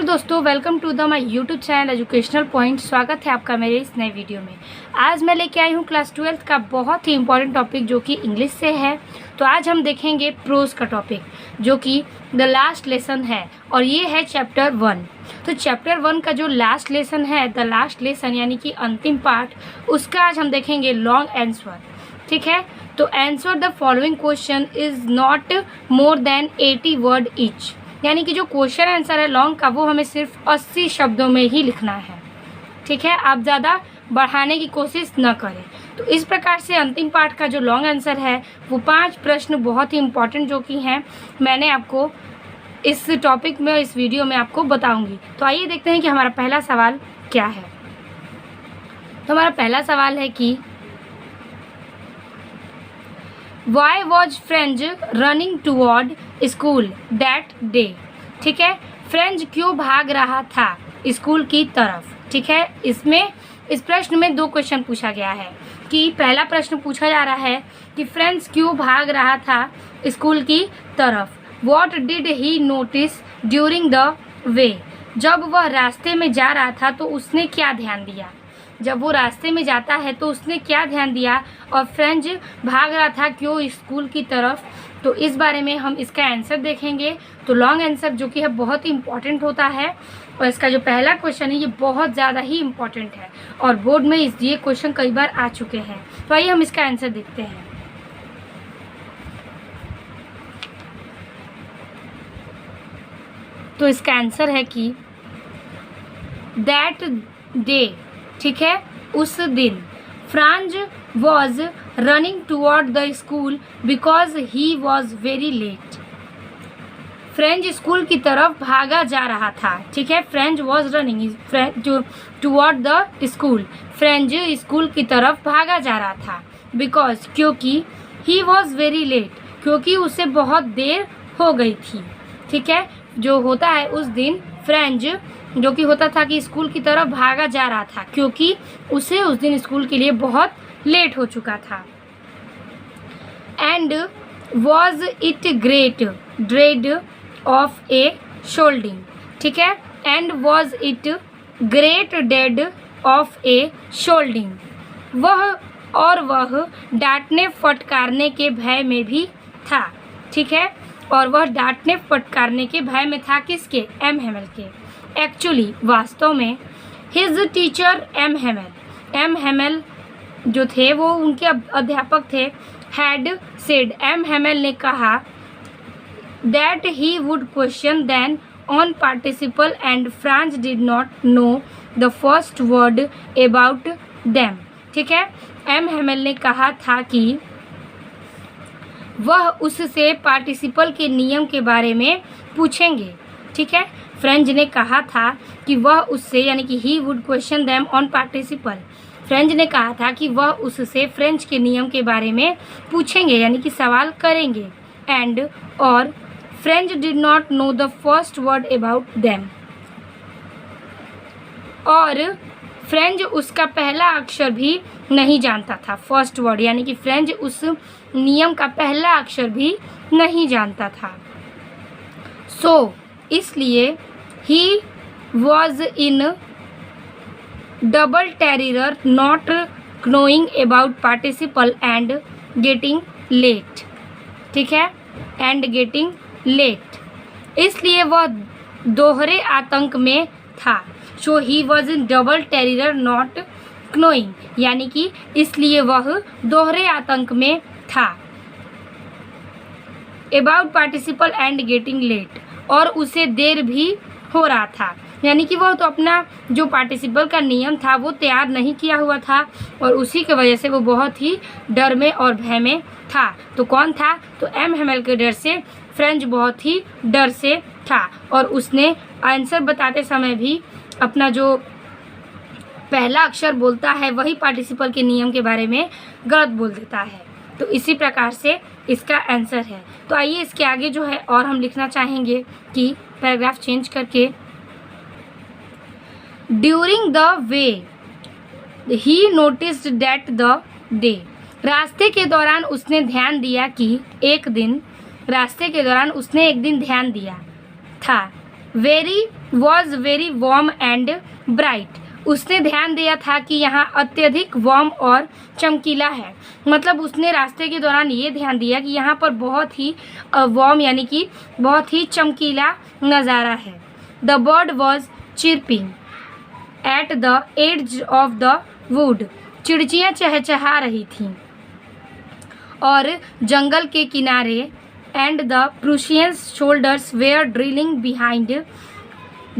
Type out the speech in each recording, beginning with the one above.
दोस्तों, welcome to the my YouTube channel Educational Point. स्वागत है आपका मेरे इस नए वीडियो में। आज मैं लेके आई हूँ क्लास 12th का बहुत ही इंपॉर्टेंट टॉपिक जो कि इंग्लिश से है। तो आज हम देखेंगे प्रोज का टॉपिक जो कि द लास्ट लेसन है और ये है चैप्टर 1। तो चैप्टर 1 का जो लास्ट लेसन है, द लास्ट लेसन यानी कि अंतिम पार्ट, उसका आज हम देखेंगे लॉन्ग आंसर। ठीक है, तो answer the following question is not more than 80 word each, यानी कि जो क्वेश्चन आंसर है लॉन्ग का वो हमें सिर्फ 80 शब्दों में ही लिखना है। ठीक है, आप ज़्यादा बढ़ाने की कोशिश न करें। तो इस प्रकार से अंतिम पार्ट का जो लॉन्ग आंसर है वो 5 प्रश्न बहुत ही इंपॉर्टेंट जो कि हैं, मैंने आपको इस टॉपिक में, इस वीडियो में आपको बताऊंगी। तो आइए देखते हैं कि हमारा पहला सवाल क्या है। तो हमारा पहला सवाल है कि Why was French running toward school that day. ठीक है, फ्रेंच क्यों भाग रहा था स्कूल की तरफ। ठीक है, इस प्रश्न में 2 क्वेश्चन पूछा गया है। कि पहला प्रश्न पूछा जा रहा है कि फ्रेंच क्यों भाग रहा था स्कूल की तरफ। What did he notice during the way। जब वह रास्ते में जा रहा था तो उसने क्या ध्यान दिया। जब वो रास्ते में जाता है तो उसने क्या ध्यान दिया और फ्रेंच भाग रहा था क्यों स्कूल की तरफ। तो इस बारे में हम इसका आंसर देखेंगे। तो लॉन्ग आंसर जो कि है बहुत ही इम्पॉर्टेंट होता है और इसका जो पहला क्वेश्चन है ये बहुत ज़्यादा ही इम्पॉर्टेंट है और बोर्ड में ये क्वेश्चन कई बार आ चुके हैं। तो आइए हम इसका आंसर देखते हैं। तो इसका आंसर है कि दैट डे। ठीक है, उस दिन Franz was running toward the school because he was very late. French school की तरफ भागा जा रहा था। ठीक है, French was running toward the school, French school की तरफ भागा जा रहा था। बिकॉज क्योंकि, ही वॉज वेरी लेट क्योंकि उसे बहुत देर हो गई थी। ठीक है, जो होता है उस दिन फ्रेंच जो कि होता था कि स्कूल की तरफ भागा जा रहा था क्योंकि उसे उस दिन स्कूल के लिए बहुत लेट हो चुका था। And was it great dread of a scolding. ठीक है, and was it great dead of a scolding. वह डांटने फटकारने के भय में भी था। ठीक है, और वह डांटने फटकारने के भय में था किसके, एम हेमल के। एक्चुअली वास्तव में हिज टीचर एम हेमल जो थे वो उनके अध्यापक थे। हैड सेड, एम हेमल ने कहा that he would question then on participle and Franz did not know the first word about them. ठीक है, एम हेमल ने कहा था कि वह उससे पार्टिसिपल के नियम के बारे में पूछेंगे। ठीक है, फ्रेंच ने कहा था कि वह उससे, यानी कि ही would question them on participle, French ने कहा था कि वह उससे फ्रेंच के नियम के बारे में पूछेंगे, यानी कि सवाल करेंगे। एंड और French did not know the first word about them, और फ्रेंच उसका पहला अक्षर भी नहीं जानता था। फर्स्ट वर्ड यानी कि फ्रेंच उस नियम का पहला अक्षर भी नहीं जानता था। सो इसलिए he was in double terror not knowing about participle and getting late. ठीक है, एंड गेटिंग लेट, इसलिए वह दोहरे आतंक में था। So he was in double terror not knowing, यानी कि इसलिए वह दोहरे आतंक में था। About participle and getting late, और उसे देर भी हो रहा था, यानी कि वह तो अपना जो पार्टिसिपल का नियम था वो तैयार नहीं किया हुआ था और उसी की वजह से वो बहुत ही डर में और भय में था। तो कौन था, तो एम हेमल के डर से फ्रेंच बहुत ही डर से था और उसने आंसर बताते समय भी अपना जो पहला अक्षर बोलता है वही पार्टिसिपल के नियम के बारे में गलत बोल देता है। तो इसी प्रकार से इसका आंसर है। तो आइए इसके आगे जो है और हम लिखना चाहेंगे कि पैराग्राफ चेंज करके, during the way he noticed that the day. रास्ते के दौरान उसने ध्यान दिया कि एक दिन, रास्ते के दौरान उसने एक दिन ध्यान दिया था। Very was very warm and bright. उसने ध्यान दिया था कि यहाँ अत्यधिक वार्म और चमकीला है। मतलब उसने रास्ते के दौरान ये ध्यान दिया कि यहाँ पर बहुत ही वार्म यानी कि बहुत ही चमकीला नज़ारा है। The bird was chirping at the edge of the wood. चिड़चियाँ चहचहा रही थीं और जंगल के किनारे। And the Prussians soldiers were drilling behind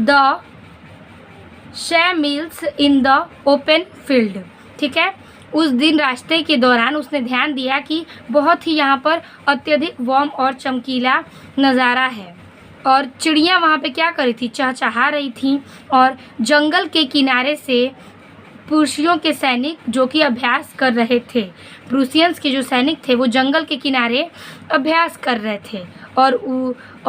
the sawmills in the open field. ठीक है, उस दिन रास्ते के दौरान उसने ध्यान दिया कि बहुत ही यहाँ पर अत्यधिक वार्म और चमकीला नज़ारा है और चिड़ियाँ वहाँ पे क्या कर रही थी, चहचहा रही थी और जंगल के किनारे से प्रूशियों के सैनिक जो कि अभ्यास कर रहे थे, प्रूसियंस के जो सैनिक थे वो जंगल के किनारे अभ्यास कर रहे थे और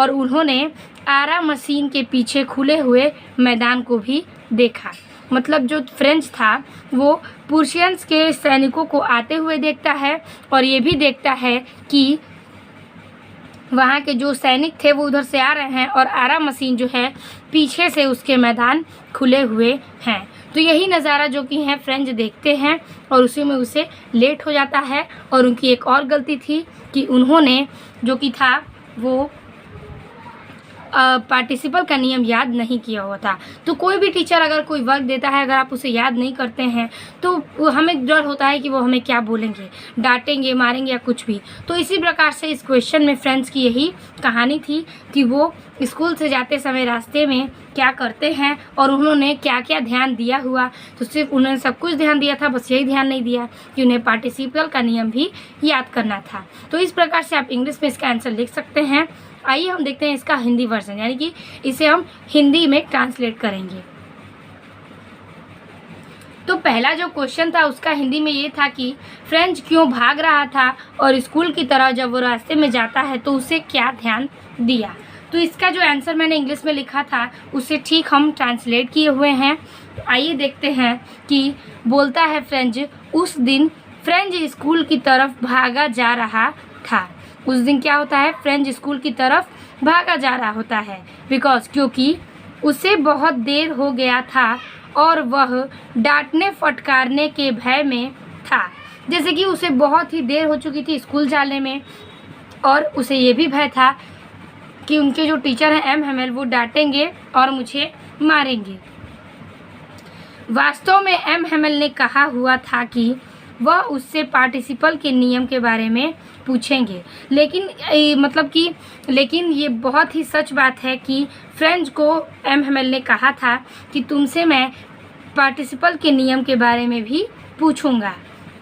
उन्होंने आरा मशीन के पीछे खुले हुए मैदान को भी देखा। मतलब जो फ्रेंच था वो प्रूसियंस के सैनिकों को आते हुए देखता है और ये भी देखता है कि वहाँ के जो सैनिक थे वो उधर से आ रहे हैं और आरा मशीन जो है पीछे से उसके मैदान खुले हुए हैं। तो यही नज़ारा जो कि है फ्रेंच देखते हैं और उसी में उसे लेट हो जाता है। और उनकी एक और गलती थी कि उन्होंने जो कि था वो पार्टिसिपल का नियम याद नहीं किया हुआ था। तो कोई भी टीचर अगर कोई वर्क देता है, अगर आप उसे याद नहीं करते हैं तो हमें डर होता है कि वो हमें क्या बोलेंगे, डांटेंगे, मारेंगे या कुछ भी। तो इसी प्रकार से इस क्वेश्चन में फ्रेंड्स की यही कहानी थी कि वो स्कूल से जाते समय रास्ते में क्या करते हैं और उन्होंने क्या क्या ध्यान दिया हुआ। तो सिर्फ उन्होंने सब कुछ ध्यान दिया था, बस यही ध्यान नहीं दिया कि उन्हें पार्टिसिपल का नियम भी याद करना था। तो इस प्रकार से आप इंग्लिश में इसका आंसर लिख सकते हैं। आइए हम देखते हैं इसका हिंदी वर्जन, यानी कि इसे हम हिंदी में ट्रांसलेट करेंगे। तो पहला जो क्वेश्चन था उसका हिंदी में ये था कि फ्रेंच क्यों भाग रहा था और स्कूल की तरह जब वो रास्ते में जाता है तो उसे क्या ध्यान दिया। तो इसका जो आंसर मैंने इंग्लिश में लिखा था उसे ठीक हम ट्रांसलेट किए हुए हैं। आइए देखते हैं कि बोलता है फ्रेंच, उस दिन फ्रेंच स्कूल की तरफ भागा जा रहा था। उस दिन क्या होता है, फ्रेंच स्कूल की तरफ भागा जा रहा होता है। बिकॉज क्योंकि उसे बहुत देर हो गया था और वह डांटने फटकारने के भय में था। जैसे कि उसे बहुत ही देर हो चुकी थी स्कूल जाने में और उसे ये भी भय था कि उनके जो टीचर हैं एम हेमेल वो डांटेंगे और मुझे मारेंगे। वास्तव में एम हेमेल ने कहा हुआ था कि वह उससे पार्टिसिपल के नियम के बारे में पूछेंगे, लेकिन ये बहुत ही सच बात है कि फ्रेंच को एम हेमेल ने कहा था कि तुमसे मैं पार्टिसिपल के नियम के बारे में भी पूछूंगा।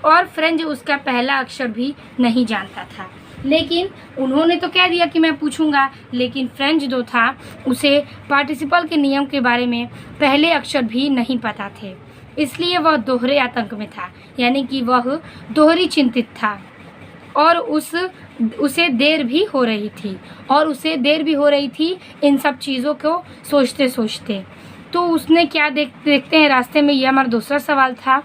और फ्रेंच उसका पहला अक्षर भी नहीं जानता था, लेकिन उन्होंने तो कह दिया कि मैं पूछूंगा, लेकिन फ्रेंच जो था उसे पार्टिसिपल के नियम के बारे में पहले अक्षर भी नहीं पता थे। इसलिए वह दोहरे आतंक में था, यानी कि वह दोहरी चिंतित था और उसे देर भी हो रही थी इन सब चीज़ों को सोचते सोचते। तो उसने क्या देखते हैं रास्ते में, यह हमारा दूसरा सवाल था।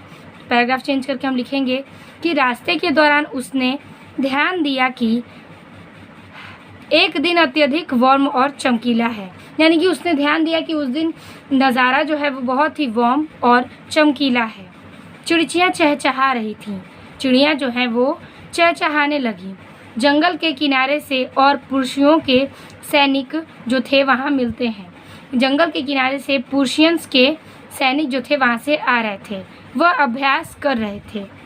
पैराग्राफ चेंज करके हम लिखेंगे कि रास्ते के दौरान उसने ध्यान दिया कि एक दिन अत्यधिक वार्म और चमकीला है, यानी कि उसने ध्यान दिया कि उस दिन नज़ारा जो है वो बहुत ही वार्म और चमकीला है। चिड़चियाँ चहचहा रही थीं, चिड़ियाँ जो हैं वो चहचहाने लगी। जंगल के किनारे से और पुरुषों के सैनिक जो थे वहाँ मिलते हैं। जंगल के किनारे से पुरुषियंस के सैनिक जो थे वहाँ से आ रहे थे, वह अभ्यास कर रहे थे।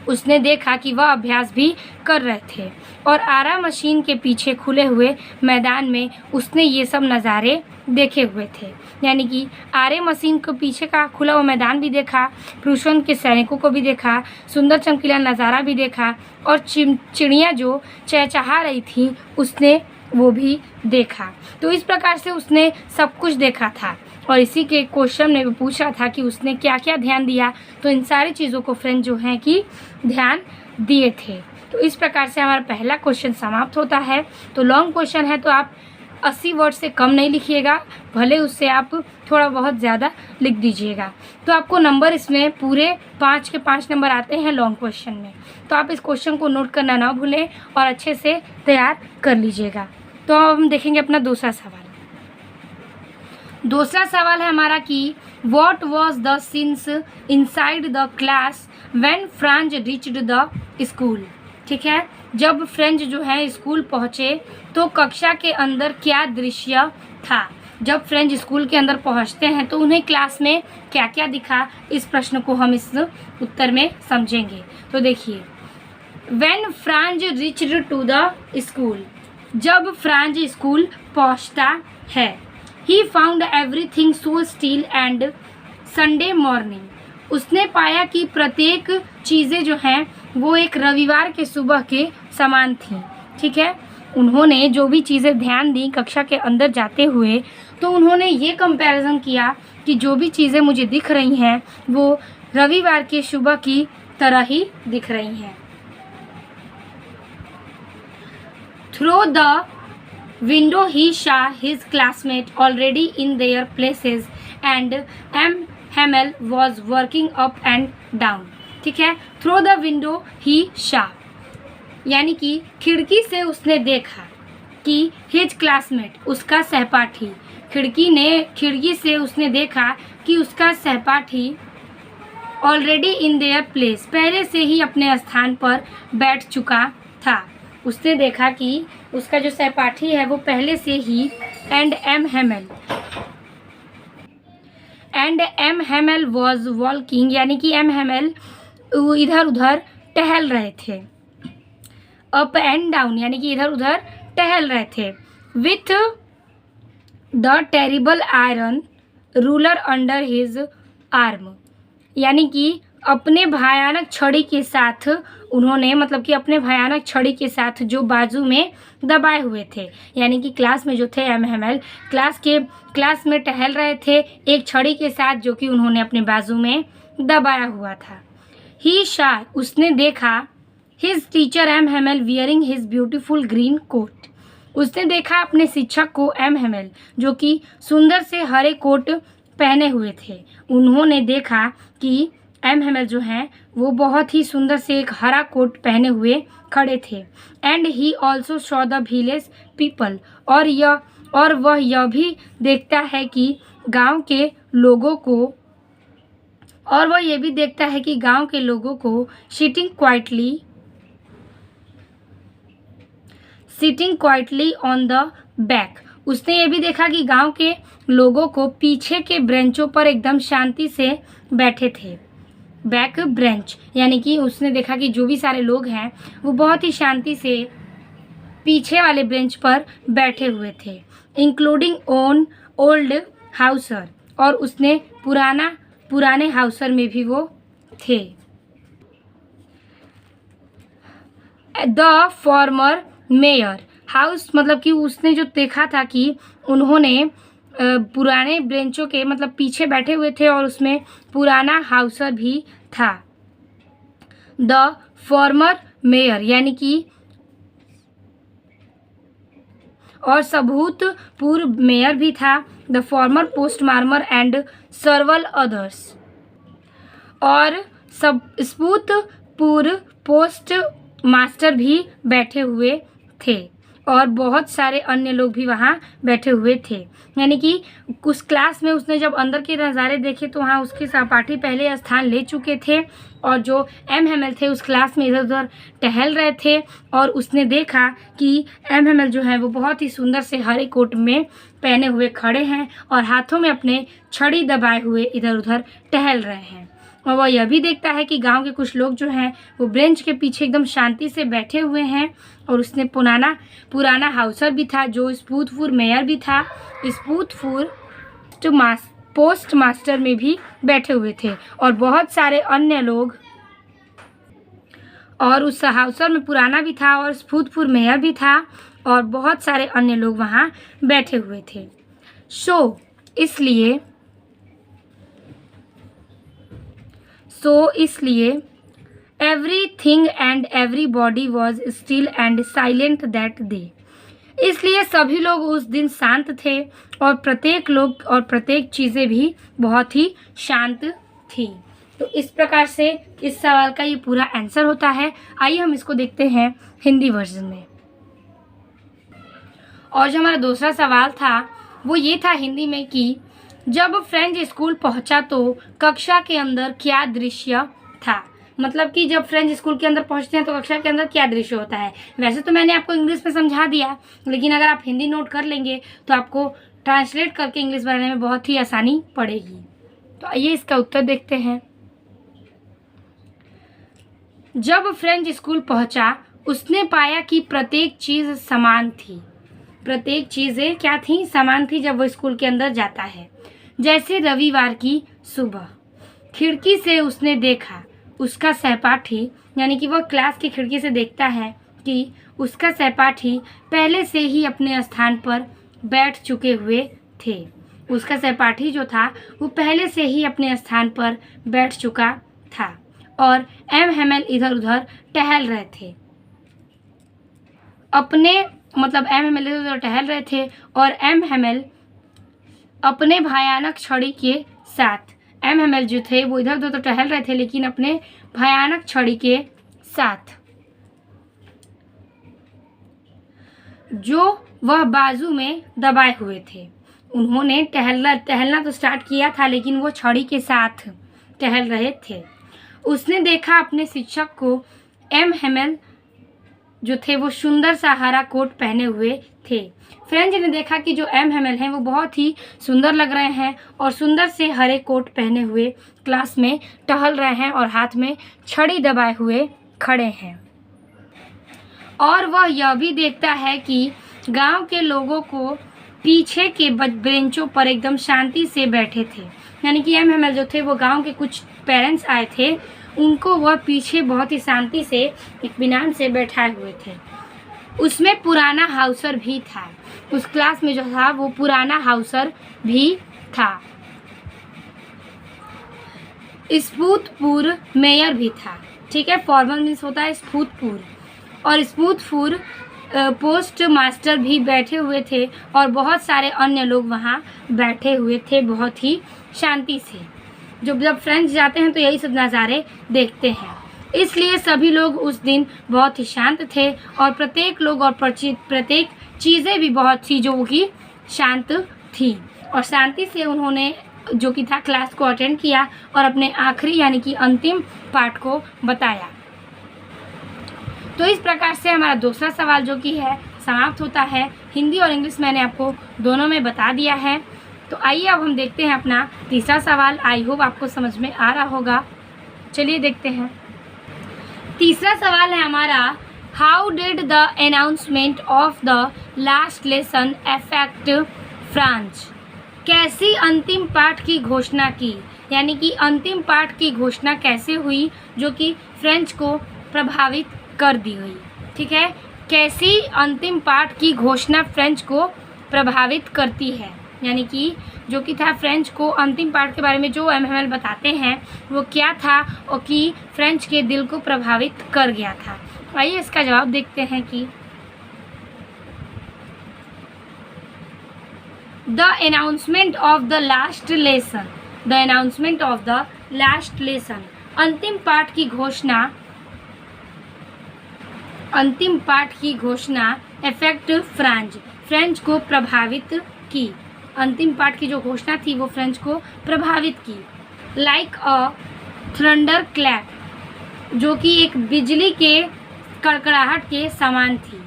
उसने देखा कि वह अभ्यास भी कर रहे थे और आरा मशीन के पीछे खुले हुए मैदान में उसने ये सब नज़ारे देखे हुए थे, यानी कि आरे मशीन के पीछे का खुला हुआ मैदान भी देखा, पुरुषों के सैनिकों को भी देखा, सुंदर चमकीला नज़ारा भी देखा और चिड़ियाँ जो चहचहा रही थी उसने वो भी देखा। तो इस प्रकार से उसने सब कुछ देखा था और इसी के क्वेश्चन में पूछा था कि उसने क्या क्या ध्यान दिया। तो इन सारी चीज़ों को फ्रेंड जो हैं कि ध्यान दिए थे। तो इस प्रकार से हमारा पहला क्वेश्चन समाप्त होता है। तो लॉन्ग क्वेश्चन है तो आप 80 वर्ड से कम नहीं लिखिएगा, भले उससे आप थोड़ा बहुत ज़्यादा लिख दीजिएगा। तो आपको नंबर इसमें पूरे 5 के 5 नंबर आते हैं लॉन्ग क्वेश्चन में। तो आप इस क्वेश्चन को नोट करना ना भूलें और अच्छे से तैयार कर लीजिएगा। तो अब हम देखेंगे अपना दूसरा सवाल। दूसरा सवाल है हमारा कि what was the scenes inside the class when Franz reached the school. ठीक है, जब फ्रेंच जो है स्कूल पहुँचे तो कक्षा के अंदर क्या दृश्य था। जब फ्रेंच स्कूल के अंदर पहुँचते हैं तो उन्हें क्लास में क्या क्या दिखा, इस प्रश्न को हम इस उत्तर में समझेंगे। तो देखिए, when Franz reached to the school, जब फ्रांज स्कूल पहुँचता है, he found everything so still and Sunday morning, उसने पाया कि प्रत्येक चीज़ें जो हैं वो एक रविवार के सुबह के समान थी। ठीक है, उन्होंने जो भी चीज़ें ध्यान दी कक्षा के अंदर जाते हुए, तो उन्होंने ये कंपैरिजन किया कि जो भी चीज़ें मुझे दिख रही हैं वो रविवार के सुबह की तरह ही दिख रही हैं। Through the window he saw his classmate already in their places and M Hamel was working up and down. ठीक है, through the window he saw यानी कि खिड़की से उसने देखा कि हिज क्लासमेट, उसका सहपाठी, खिड़की से उसने देखा कि उसका सहपाठी ऑलरेडी इन देयर प्लेस, पहले से ही अपने स्थान पर बैठ चुका था। उसने देखा कि उसका जो सहपाठी है वो पहले से ही and M Hamel was walking यानी कि एम हेमल इधर उधर टहल रहे थे। अप एंड डाउन यानी कि इधर उधर टहल रहे थे। With the terrible iron ruler under his arm, यानी कि अपने भयानक छड़ी के साथ उन्होंने, मतलब कि अपने भयानक छड़ी के साथ जो बाजू में दबाए हुए थे, यानी कि क्लास में जो थे एम हेमल क्लास में टहल रहे थे एक छड़ी के साथ जो कि उन्होंने अपने बाजू में दबाया हुआ था। ही शॉ, उसने देखा his teacher M Hamel wearing his beautiful green coat, उसने देखा अपने शिक्षक को एम हेमल जो कि सुंदर से हरे कोट पहने हुए थे। उन्होंने देखा कि एम हेमल जो हैं वो बहुत ही सुंदर से एक हरा कोट पहने हुए खड़े थे। And he also Shaw the village people, और वह यह भी देखता है कि गांव के लोगों लोगों को sitting quietly on the back, उसने ये भी देखा कि गांव के लोगों को पीछे के ब्रेंचों पर एकदम शांति से बैठे थे। बैक ब्रेंच यानी कि उसने देखा कि जो भी सारे लोग हैं वो बहुत ही शांति से पीछे वाले बेंच पर बैठे हुए थे। इंक्लूडिंग ओल्ड हाउसर, और उसने पुराने हाउसर में भी वो थे। द फॉर्मर मेयर हाउस, मतलब कि उसने जो देखा था कि उन्होंने पुराने ब्रेंचों के मतलब पीछे बैठे हुए थे और उसमें पुराना हाउसर भी था। द फॉर्मर मेयर यानी कि और सबूतपूर्व मेयर भी था। The former postmaster and several others, और सबूतपूर्व पोस्ट मास्टर भी बैठे हुए थे और बहुत सारे अन्य लोग भी वहाँ बैठे हुए थे। यानी कि उस क्लास में उसने जब अंदर के नज़ारे देखे तो वहाँ उसके सहपाठी पहले स्थान ले चुके थे और जो एम हेमल थे उस क्लास में इधर उधर टहल रहे थे और उसने देखा कि एम हेमल जो है वो बहुत ही सुंदर से हरे कोट में पहने हुए खड़े हैं और हाथों में अपने छड़ी दबाए हुए इधर उधर टहल रहे हैं। और वह यह भी देखता है कि गांव के कुछ लोग जो हैं वो ब्रेंच के पीछे एकदम शांति से बैठे हुए हैं और उसने पुराना हाउसर भी था जो स्पूतपुर मेयर भी था, स्पूतपुर पोस्ट मास्टर में भी बैठे हुए थे और बहुत सारे अन्य लोग, और उस हाउसर में पुराना भी था और स्पूतपुर मेयर भी था और बहुत सारे अन्य लोग वहाँ बैठे हुए थे। इसलिए everything and everybody was still and silent that day, इसलिए सभी लोग उस दिन शांत थे और प्रत्येक चीज़ें भी बहुत ही शांत थी। तो इस प्रकार से इस सवाल का ये पूरा आंसर होता है। आइए हम इसको देखते हैं हिंदी वर्जन में। और जो हमारा दूसरा सवाल था वो ये था हिंदी में कि जब फ्रेंच स्कूल पहुंचा तो कक्षा के अंदर क्या दृश्य था। मतलब कि जब फ्रेंच स्कूल के अंदर पहुंचते हैं तो कक्षा के अंदर क्या दृश्य होता है। वैसे तो मैंने आपको इंग्लिश में समझा दिया, लेकिन अगर आप हिंदी नोट कर लेंगे तो आपको ट्रांसलेट करके इंग्लिश बनाने में बहुत ही आसानी पड़ेगी। तो आइए इसका उत्तर देखते हैं। जब फ्रेंच स्कूल पहुंचा उसने पाया कि प्रत्येक चीज़ समान थी। प्रत्येक चीज़ें क्या थी, समान थी जब वो स्कूल के अंदर जाता है। जैसे रविवार की सुबह खिड़की से उसने देखा उसका सहपाठी, यानी कि वह क्लास की खिड़की से देखता है कि उसका सहपाठी पहले से ही अपने स्थान पर बैठ चुके हुए थे। उसका सहपाठी जो था वो पहले से ही अपने स्थान पर बैठ चुका था और एम हेमेल इधर उधर टहल रहे थे। एम हेमेल इधर उधर टहल रहे थे और एम हेमेल अपने भयानक छड़ी के साथ, एम हेमेल जो थे वो इधर उधर तो टहल रहे थे लेकिन अपने भयानक छड़ी के साथ, जो वह बाजू में दबाए हुए थे। उन्होंने टहलना तो स्टार्ट किया था लेकिन वो छड़ी के साथ टहल रहे थे। उसने देखा अपने शिक्षक को। एम हेमेल जो थे वो सुंदर सा हरा कोट पहने हुए थे। फ्रेंच ने देखा कि जो एम हेमेल हैं वो बहुत ही सुंदर लग रहे हैं और सुंदर से हरे कोट पहने हुए क्लास में टहल रहे हैं और हाथ में छड़ी दबाए हुए खड़े हैं। और वह यह भी देखता है कि गांव के लोगों को पीछे के बेंचों पर एकदम शांति से बैठे थे। यानी कि एम हेमेल जो थे वो गांव के कुछ पेरेंट्स आए थे, उनको वह पीछे बहुत ही शांति से इत्मीनान से बैठाए हुए थे। उसमें पुराना हाउसर भी था। उस क्लास में जो था वो पुराना हाउसर भी था। स्पूतपूर मेयर भी था। ठीक है, फॉर्मल मीन्स होता है स्पूतपूर, और स्पूतपूर पोस्ट मास्टर भी बैठे हुए थे और बहुत सारे अन्य लोग वहाँ बैठे हुए थे बहुत ही शांति से। जब फ्रेंच जाते हैं तो यही सब नज़ारे देखते हैं, इसलिए सभी लोग उस दिन बहुत ही शांत थे और प्रत्येक लोग और प्रत्येक चीज़ें भी बहुत थी जो कि शांत थी और शांति से उन्होंने जो कि था क्लास को अटेंड किया और अपने आखिरी यानी कि अंतिम पार्ट को बताया। तो इस प्रकार से हमारा दूसरा सवाल जो कि है समाप्त होता है। हिंदी और इंग्लिश मैंने आपको दोनों में बता दिया है। तो आइए अब हम देखते हैं अपना तीसरा सवाल। आई होप आपको समझ में आ रहा होगा। चलिए देखते हैं। तीसरा सवाल है हमारा, how did the announcement of the last lesson affect France. कैसी अंतिम पाठ की घोषणा की, यानी कि अंतिम पाठ की घोषणा कैसे हुई जो कि फ्रेंच को प्रभावित कर दी हुई। ठीक है, कैसी अंतिम पाठ की घोषणा फ्रेंच को प्रभावित करती है, यानी कि जो कि था फ्रेंच को अंतिम पाठ के बारे में जो एम हेमेल बताते हैं वो क्या था और कि फ्रेंच के दिल को प्रभावित कर गया था। आइए इसका जवाब देखते हैं कि the announcement of the last lesson, the announcement of the last lesson, अंतिम पाठ की घोषणा, अंतिम पाठ की घोषणा इफेक्ट फ्रांस, फ्रेंच को प्रभावित की। अंतिम पाठ की जो घोषणा थी वो फ्रेंच को प्रभावित की। लाइक अ थंडर क्लैप, जो कि एक बिजली के कड़कड़ाहट के समान थी।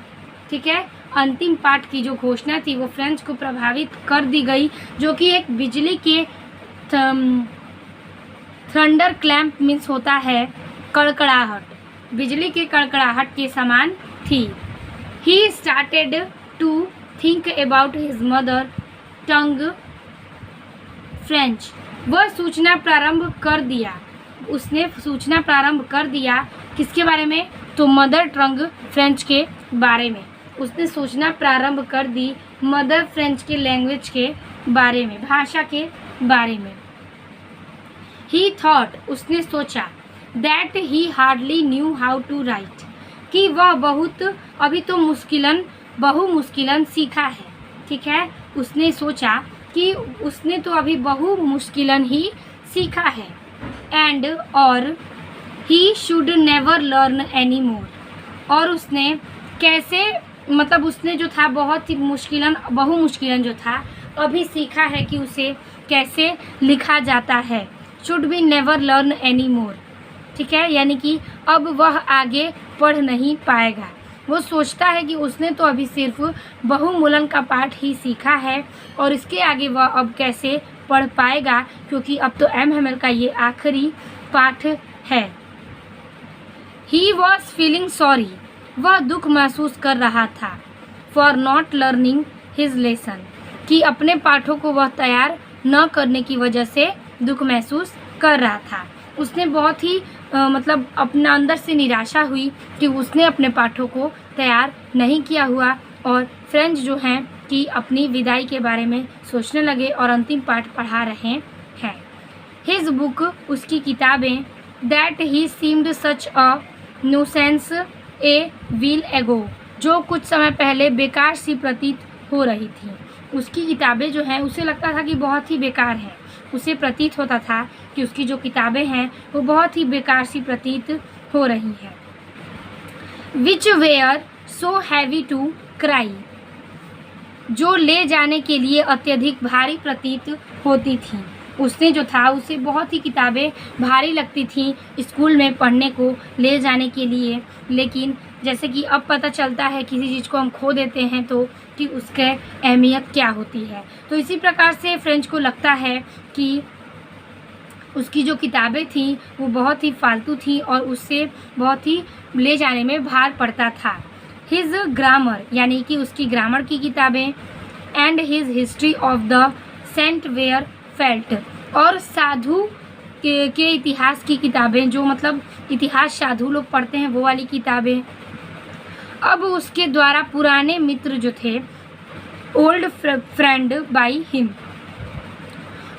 ठीक है, अंतिम पाठ की जो घोषणा थी वो फ्रेंच को प्रभावित कर दी गई, जो कि एक बिजली के थंडर क्लैम्प मीन्स होता है कड़कड़ाहट, बिजली के कड़कड़ाहट के समान थी। He started to think about his mother tongue French, वह सोचना प्रारंभ कर दिया, उसने सोचना प्रारंभ कर दिया किसके बारे में, तो मदर टंग फ्रेंच के बारे में। उसने सोचना प्रारंभ कर दी मदर फ्रेंच के लैंग्वेज के बारे में, भाषा के बारे में। ही थॉट, उसने सोचा, that he hardly knew how to write, कि वह बहुत अभी तो बहु मुश्किलन सीखा है। ठीक है, उसने सोचा कि उसने तो अभी बहु मुश्किलन ही सीखा है। एंड और he should never learn any more, और उसने कैसे उसने जो था बहुत ही बहु मुश्किलन जो था अभी सीखा है कि उसे कैसे लिखा जाता है। Should be never learn any more, ठीक है, यानी कि अब वह आगे पढ़ नहीं पाएगा। वो सोचता है कि उसने तो अभी सिर्फ बहुमूलन का पाठ ही सीखा है और इसके आगे वह अब कैसे पढ़ पाएगा, क्योंकि अब तो एम का ये आखिरी पाठ है। ही वॉज फीलिंग सॉरी, वह दुख महसूस कर रहा था, for not learning his lesson, कि अपने पाठों को वह तैयार न करने की वजह से दुख महसूस कर रहा था। उसने बहुत ही मतलब अपना अंदर से निराशा हुई कि उसने अपने पाठों को तैयार नहीं किया हुआ, और फ्रेंड्स जो हैं कि अपनी विदाई के बारे में सोचने लगे और अंतिम पाठ पढ़ा रहे हैं। हिज बुक, उसकी किताबें, that he seemed such a nuisance a wheel एगो, जो कुछ समय पहले बेकार सी प्रतीत हो रही थी। उसकी किताबें जो हैं उसे लगता था कि बहुत ही बेकार हैं। उसे प्रतीत होता था कि उसकी जो किताबें हैं वो बहुत ही बेकार सी प्रतीत हो रही हैं। Which were so heavy to carry, जो ले जाने के लिए अत्यधिक भारी प्रतीत होती थी। उसने जो था उसे बहुत ही किताबें भारी लगती थी स्कूल में पढ़ने को ले जाने के लिए, लेकिन जैसे कि अब पता चलता है किसी चीज़ को हम खो देते हैं तो कि उसके अहमियत क्या होती है। तो इसी प्रकार से फ्रेंच को लगता है कि उसकी जो किताबें थी वो बहुत ही फालतू थी और उससे बहुत ही ले जाने में भार पड़ता था। हिज ग्रामर, यानी कि उसकी ग्रामर की किताबें, and his history of the saint were felt, और साधु के इतिहास की किताबें, जो मतलब इतिहास साधु लोग पढ़ते हैं वो वाली किताबें। अब उसके द्वारा पुराने मित्र जो थे, ओल्ड फ्रेंड बाय हिम,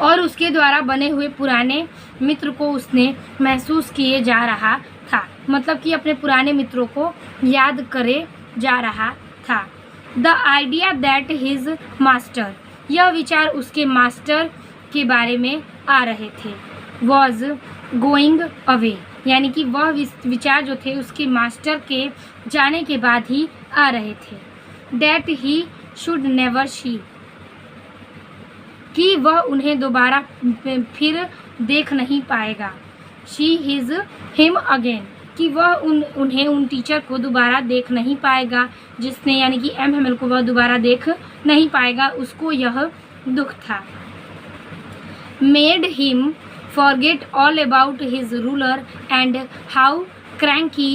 और उसके द्वारा बने हुए पुराने मित्र को उसने महसूस किए जा रहा था, मतलब कि अपने पुराने मित्रों को याद करे जा रहा था। The idea that his master, यह विचार उसके मास्टर के बारे में आ रहे थे। वॉज गोइंग अवे, यानी कि वह विचार जो थे उसके मास्टर के जाने के बाद ही आ रहे थे। That he should never she, कि वह उन्हें दोबारा फिर देख नहीं पाएगा। शी हिज हिम अगेन, कि वह उन्हें उन टीचर को दोबारा देख नहीं पाएगा, जिसने यानी कि एम को वह दोबारा देख नहीं पाएगा, उसको यह दुख था। Made him forget all about his ruler and how cranky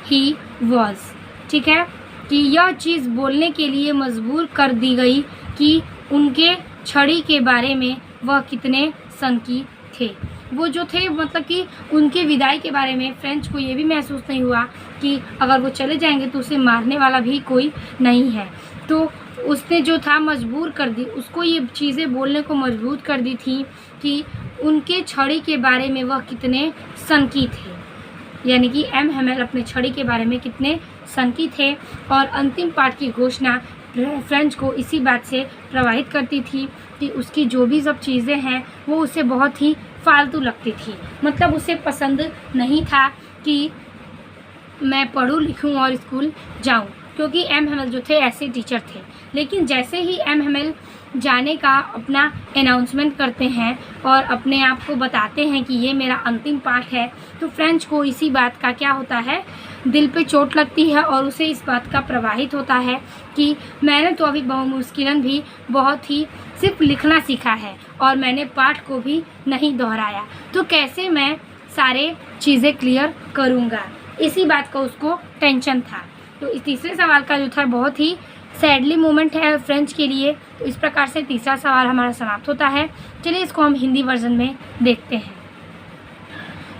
he was, ठीक है, कि यह चीज़ बोलने के लिए मजबूर कर दी गई कि उनके छड़ी के बारे में वह कितने सनकी थे। वो जो थे मतलब कि उनके विदाई के बारे में फ्रेंच को ये भी महसूस नहीं हुआ कि अगर वो चले जाएंगे तो उसे मारने वाला भी कोई नहीं है। तो उसने जो था मजबूर कर दी, उसको ये चीज़ें बोलने को मजबूर कर दी थी कि उनके छड़ी के बारे में वह कितने सनकी थे, यानी कि एम अपने छड़ी के बारे में कितने सनकी थे। और अंतिम पाठ की घोषणा फ्रेंच को इसी बात से प्रभावित करती थी कि उसकी जो भी सब चीज़ें हैं वो उसे बहुत ही फालतू लगती थी। मतलब उसे पसंद नहीं था कि मैं पढ़ूँ लिखूँ और स्कूल जाऊँ, क्योंकि एम जो थे ऐसे टीचर थे। लेकिन जैसे ही एम जाने का अपना अनाउंसमेंट करते हैं और अपने आप को बताते हैं कि ये मेरा अंतिम पाठ है, तो फ्रेंच को इसी बात का क्या होता है, दिल पे चोट लगती है और उसे इस बात का प्रभावित होता है कि मैंने तो अभी बहुमुश्किलन भी बहुत ही सिर्फ लिखना सीखा है और मैंने पाठ को भी नहीं दोहराया, तो कैसे मैं सारे चीज़ें क्लियर करूँगा। इसी बात का उसको टेंशन था। तो इस तीसरे सवाल का जो था बहुत ही सैडली मोमेंट है फ्रेंच के लिए। तो इस प्रकार से तीसरा सवाल हमारा समाप्त होता है। चलिए इसको हम हिंदी वर्जन में देखते हैं।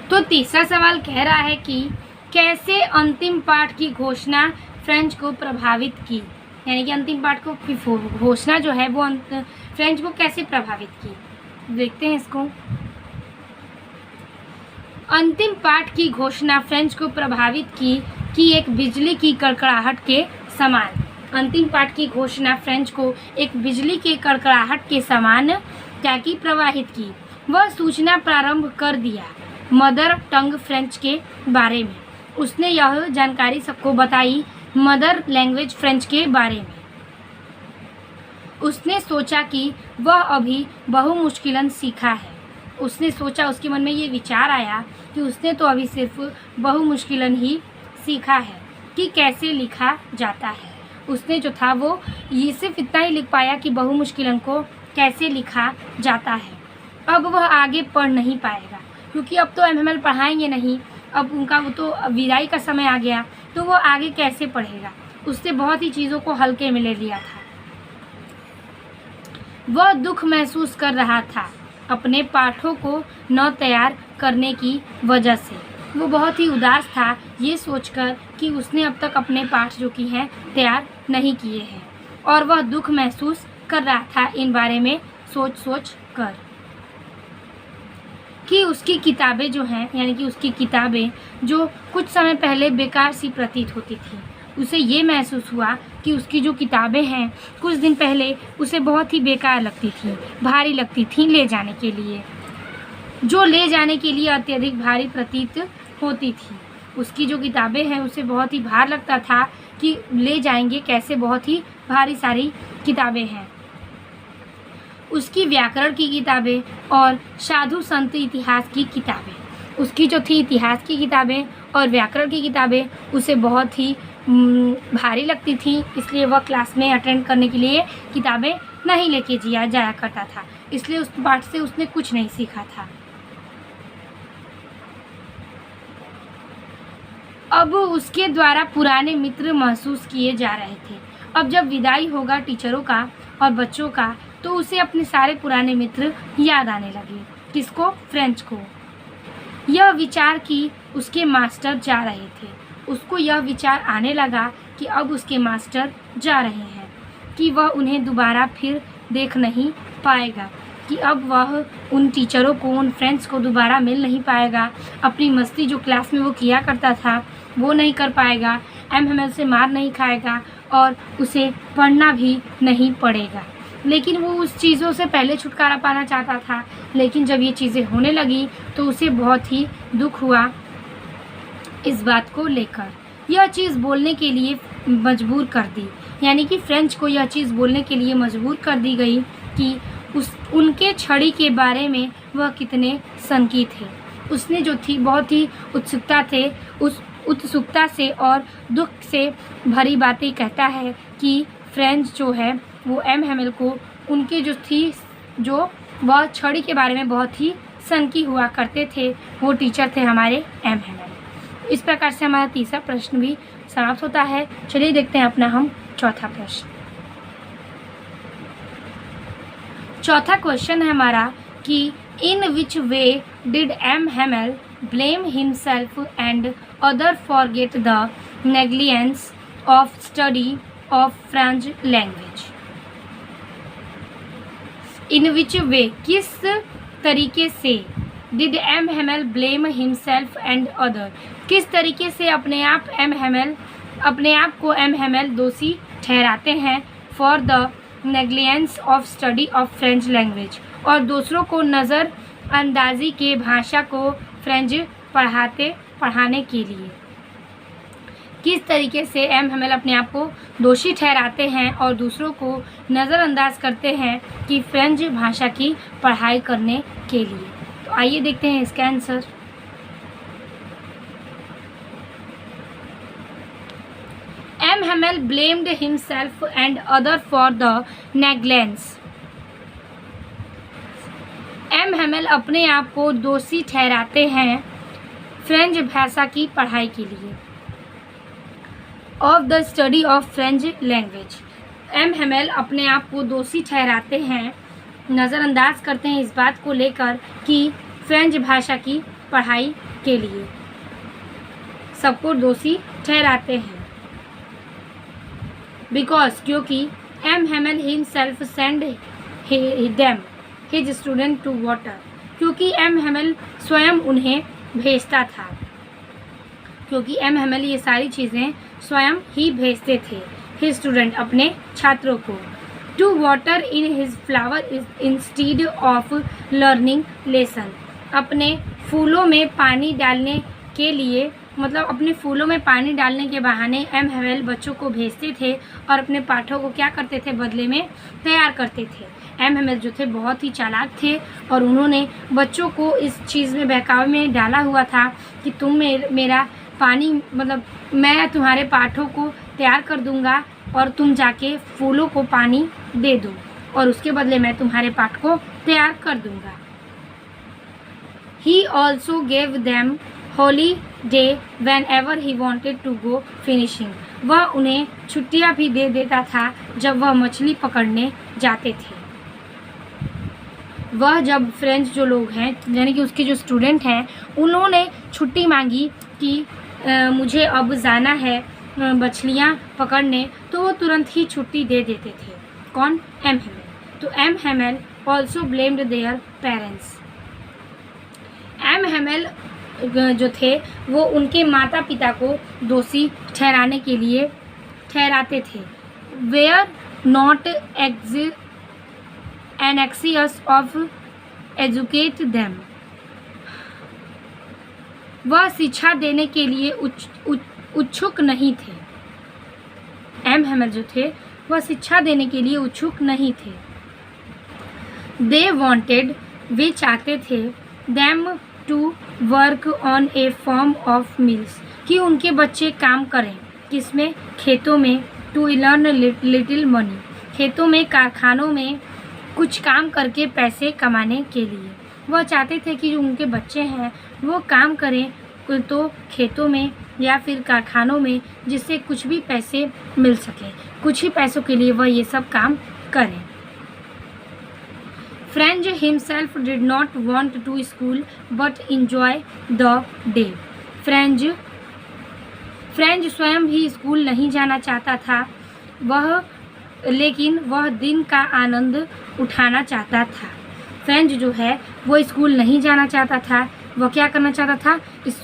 तो तीसरा सवाल कह रहा है कि कैसे अंतिम पाठ की घोषणा फ्रेंच को प्रभावित की, यानी कि अंतिम पाठ को घोषणा जो है वो फ्रेंच को कैसे प्रभावित की। देखते हैं इसको। अंतिम पाठ की घोषणा फ्रेंच को प्रभावित की कि एक बिजली की कड़कड़ाहट के समान। अंतिम पाठ की घोषणा फ्रेंच को एक बिजली के कड़कड़ाहट के समान क्या की प्रवाहित की। वह सूचना प्रारंभ कर दिया मदर टंग फ्रेंच के बारे में। उसने यह जानकारी सबको बताई मदर लैंग्वेज फ्रेंच के बारे में। उसने सोचा कि वह अभी बहु मुश्किलन सीखा है। उसने सोचा, उसके मन में ये विचार आया कि उसने तो अभी सिर्फ बहु मुश्किलन ही सीखा है कि कैसे लिखा जाता है। उसने जो था वो ये सिर्फ इतना ही लिख पाया कि बहु मुश्किलन को कैसे लिखा जाता है। अब वह आगे पढ़ नहीं पाएगा क्योंकि अब तो एमएमएल पढ़ाएंगे नहीं, अब उनका वो तो विदाई का समय आ गया, तो वो आगे कैसे पढ़ेगा। उसने बहुत ही चीज़ों को हल्के में ले लिया था। वह दुख महसूस कर रहा था अपने पाठों को न तैयार करने की वजह से। वो बहुत ही उदास था ये सोचकर कि उसने अब तक अपने पाठ जो कि हैं तैयार नहीं किए हैं, और वह दुख महसूस कर रहा था इन बारे में सोच कर कि उसकी किताबें जो हैं, यानी कि उसकी किताबें जो कुछ समय पहले बेकार सी प्रतीत होती थी, उसे ये महसूस हुआ कि उसकी जो किताबें हैं कुछ दिन पहले उसे बहुत ही बेकार लगती थी, भारी लगती थी ले जाने के लिए, जो ले जाने के लिए अत्यधिक भारी प्रतीत होती थी। उसकी जो किताबें हैं उसे बहुत ही भार लगता था कि ले जाएंगे कैसे, बहुत ही भारी सारी किताबें हैं। उसकी व्याकरण की किताबें और साधु संत इतिहास की किताबें, उसकी जो थी इतिहास की किताबें और व्याकरण की किताबें उसे बहुत ही भारी लगती थी, इसलिए वह क्लास में अटेंड करने के लिए किताबें नहीं लेके जाया करता था। इसलिए उस पाठ से उसने कुछ नहीं सीखा था। अब उसके द्वारा पुराने मित्र महसूस किए जा रहे थे। अब जब विदाई होगा टीचरों का और बच्चों का, तो उसे अपने सारे पुराने मित्र याद आने लगे। किसको? फ्रेंच को। यह विचार कि उसके मास्टर जा रहे थे, उसको यह विचार आने लगा कि अब उसके मास्टर जा रहे हैं, कि वह उन्हें दोबारा फिर देख नहीं पाएगा, कि अब वह उन टीचरों को, उन फ्रेंड्स को दोबारा मिल नहीं पाएगा, अपनी मस्ती जो क्लास में वो किया करता था वो नहीं कर पाएगा, एमएमएल से मार नहीं खाएगा और उसे पढ़ना भी नहीं पड़ेगा। लेकिन वो उस चीज़ों से पहले छुटकारा पाना चाहता था, लेकिन जब ये चीज़ें होने लगी तो उसे बहुत ही दुख हुआ इस बात को लेकर। यह चीज़ बोलने के लिए मजबूर कर दी, यानी कि फ्रेंच को यह चीज़ बोलने के लिए मजबूर कर दी गई कि उनके छड़ी के बारे में वह कितने सनकी थे। उसने जो थी बहुत ही उत्सुकता से और दुख से भरी बातें कहता है कि फ्रेंच जो है वो एमएमएल को उनके जो वह छड़ी के बारे में बहुत ही सनकी हुआ करते थे, वो टीचर थे हमारे एमएमएल। इस प्रकार से हमारा तीसरा प्रश्न भी समाप्त होता है। चलिए देखते हैं अपना हम चौथा प्रश्न। चौथा क्वेश्चन है हमारा कि in which way did M Hamel blame himself and other forget the negligence of study of French language। In which way, किस तरीके से did MML blame himself and other, किस तरीके से अपने आप को एमएमएल दोषी ठहराते हैं for the negligence of study of French language, और दूसरों को नज़रअंदाजी के भाषा को फ्रेंच पढ़ाने के लिए किस तरीके से एमएमएल अपने आप को दोषी ठहराते हैं और दूसरों को नज़रअंदाज करते हैं कि फ्रेंच भाषा की पढ़ाई करने के लिए। तो आइए देखते हैं इसका answer. M Hamel blamed himself and other for the negligence. M Hamel अपने आप को दोषी ठहराते हैं फ्रेंच भाषा की पढ़ाई के लिए। Of the study of French language, MML अपने आप को दोषी ठहराते हैं, नज़रअंदाज करते हैं इस बात को लेकर कि फ्रेंच भाषा की पढ़ाई के लिए सबको दोषी ठहराते हैं। बिकॉज, क्योंकि M Hamel himself send them his student to water, क्योंकि एमएमएल स्वयं उन्हें भेजता था, क्योंकि एमएमएल ये सारी चीज़ें स्वयं ही भेजते थे हिज स्टूडेंट अपने छात्रों को, to water in his flower instead of learning lesson, अपने फूलों में पानी डालने के लिए मतलब अपने फूलों में पानी डालने के बहाने एम हेमेल बच्चों को भेजते थे और अपने पाठों को क्या करते थे, बदले में तैयार करते थे। एम हेमेल जो थे बहुत ही चालाक थे और उन्होंने बच्चों को इस चीज़ में, बहकावे में डाला हुआ था कि तुम मेरा पानी, मतलब मैं तुम्हारे पाठों को तैयार कर दूंगा और तुम जाके फूलों को पानी दे दो और उसके बदले मैं तुम्हारे पाठ को तैयार कर दूंगा। He also gave them holiday whenever he wanted to go fishing. वह उन्हें छुट्टियां भी दे देता था जब वह मछली पकड़ने जाते थे। वह जब फ्रेंच जो लोग हैं, यानी कि उसके जो स्टूडेंट हैं, उन्होंने छुट्टी मांगी कि मुझे अब जाना है मछलियाँ पकड़ने, तो वो तुरंत ही छुट्टी दे देते थे। कौन? M Hamel. तो M Hamel also blamed their parents. M Hamel जो थे वो उनके माता पिता को दोषी ठहराने के लिए ठहराते थे। Were not anxious of educate them. वह शिक्षा देने के लिए उत्सुक नहीं थे। एम हेमेल जो थे वह शिक्षा देने के लिए उत्सुक नहीं थे। दे वॉन्टेड, वे चाहते थे, them to work on a form of mills, कि उनके बच्चे काम करें, किसमें? खेतों में। टू लर्न लिटिल मनी, खेतों में, कारखानों में कुछ काम करके पैसे कमाने के लिए। वह चाहते थे कि जो उनके बच्चे हैं वो काम करें, तो खेतों में या फिर कारखानों में, जिससे कुछ भी पैसे मिल सके, कुछ ही पैसों के लिए वह ये सब काम करें। French himself did not want to school but enjoy the day. फ्रेंच स्वयं भी स्कूल नहीं जाना चाहता था, लेकिन वह दिन का आनंद उठाना चाहता था। फ्रेंच जो है वो स्कूल नहीं जाना चाहता था, वह क्या करना चाहता था?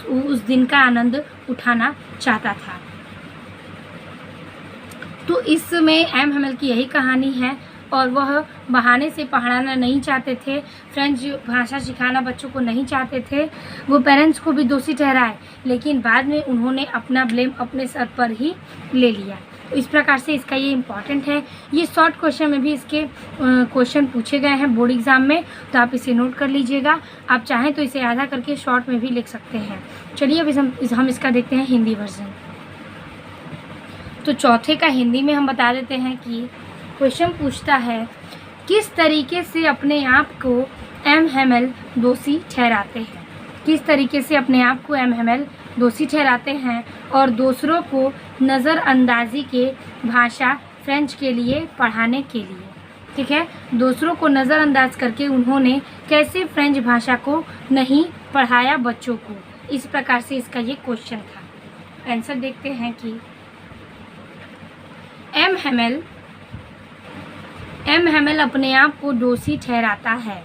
उस दिन का आनंद उठाना चाहता था। तो इसमें एम हेमेल की यही कहानी है और वह बहाने से पढ़ाना नहीं चाहते थे, फ्रेंच भाषा सिखाना बच्चों को नहीं चाहते थे। वो पेरेंट्स को भी दोषी ठहराए, लेकिन बाद में उन्होंने अपना ब्लेम अपने सर पर ही ले लिया। इस प्रकार से इसका ये इम्पॉर्टेंट है। ये शॉर्ट क्वेश्चन में भी इसके क्वेश्चन पूछे गए हैं बोर्ड एग्जाम में, तो आप इसे नोट कर लीजिएगा। आप चाहें तो इसे आधा करके शॉर्ट में भी लिख सकते हैं। चलिए अभी हम इसका देखते हैं हिंदी वर्जन। तो चौथे का हिंदी में हम बता देते हैं कि क्वेश्चन पूछता है, किस तरीके से अपने आप को एम हेमेल दोषी ठहराते हैं? किस तरीके से अपने आप को एम हेमेल दोषी ठहराते हैं और दूसरों को नज़रअंदाजी के भाषा फ्रेंच के लिए पढ़ाने के लिए। ठीक है, दूसरों को नज़रअंदाज करके उन्होंने कैसे फ्रेंच भाषा को नहीं पढ़ाया बच्चों को। इस प्रकार से इसका ये क्वेश्चन था। आंसर देखते हैं कि एम हेमेल अपने आप को दोषी ठहराता है।